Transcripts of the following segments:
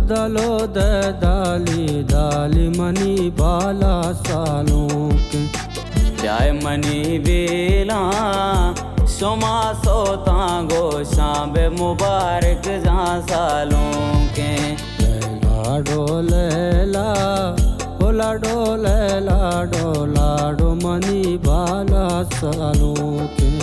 दलो दे दाली दाली मनी बाला सालों के जाय मनी बेला सोमा सोता गोशा बे मुबारक जा सालों के लाडो लैला ओ लाडो लैला डो लाडो मनी बाला सालों के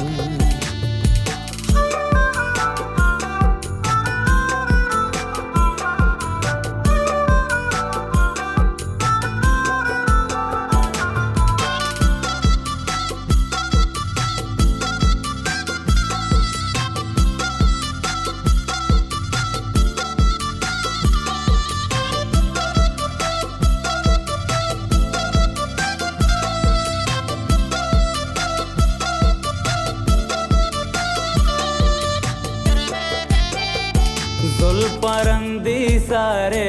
जुल्फरंदी सारे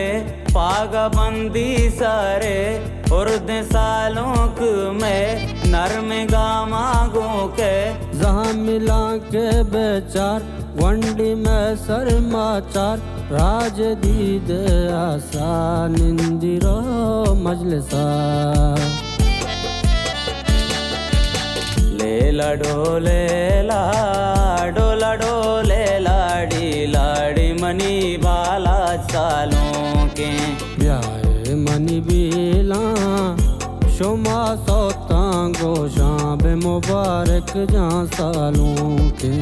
पागबंदी सारे उर्द सालों में नरम गामागों के जहाँ मिला के बेचार वंडी में सरमाचार राज दीद आसा निंदिरो मजलिसा लेला डोले डोला डोले लाड़ी लाड़ी मनी बाला सालों के ब्याहे मनी बेला शोमा सौता गोशा बे मुबारक जा सालों के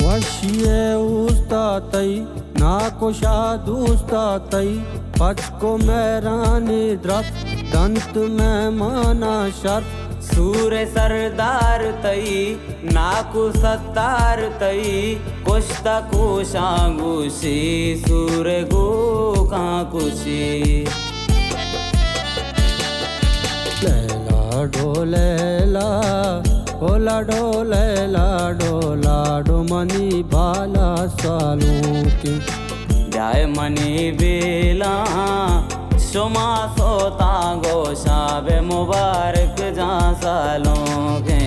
वशिये उस्ता तई ना कुशा दूस्ता तई पचको मैरानी द्रप दंत में माना शर्प सूर सरदार तई नाकु सत्तार तई कुश्ता कुशा गुशी सूर गो का कुशी लैला डोलेला ओला डोले लाडो लाडो मनी बाला सालों के जाय मनी बेला सोमा सोता गोशा बे मुबारक जा सालों के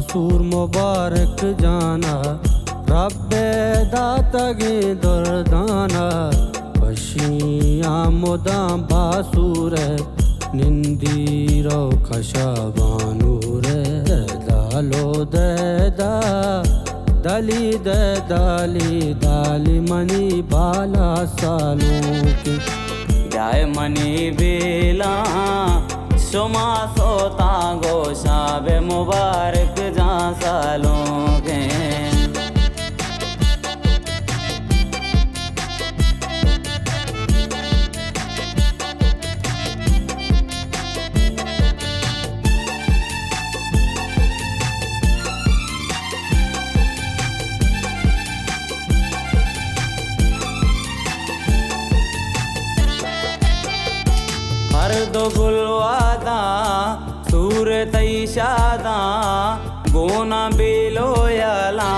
सूर मुबारक जाना रब्बे दातगे दुर्दाना बशिया मुदाम बासूर निंदीरो खशाबानूर दालो दा दली दे दाली दाली मनी बाला सालों के जाय मनी बेला सोमा सोता गोशा बे मुबारक जा सालों के हर दो गुलवादा सूर तई शादा गोना बेलोयाला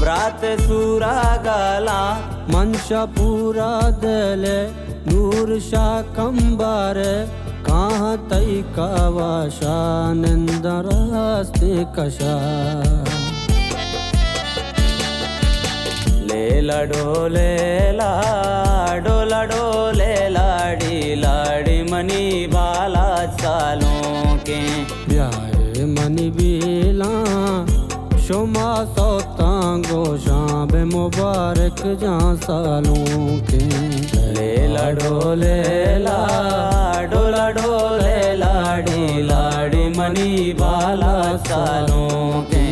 ब्रात सूरा गाला मनशा पूरा दले नूर शाह कंबार कहाँ तई कावाशा निंदरास्ते कशा लेला डोले डोला डोले लाड़ी लाड़ी मनी बाला सालों के ब्याहे के मनी बीला शुमा सौतां गोशां बे मुबारक जा सालों के लेला डोले ला डोला डोले लाड़ी लाड़ी मनी बाला सालों के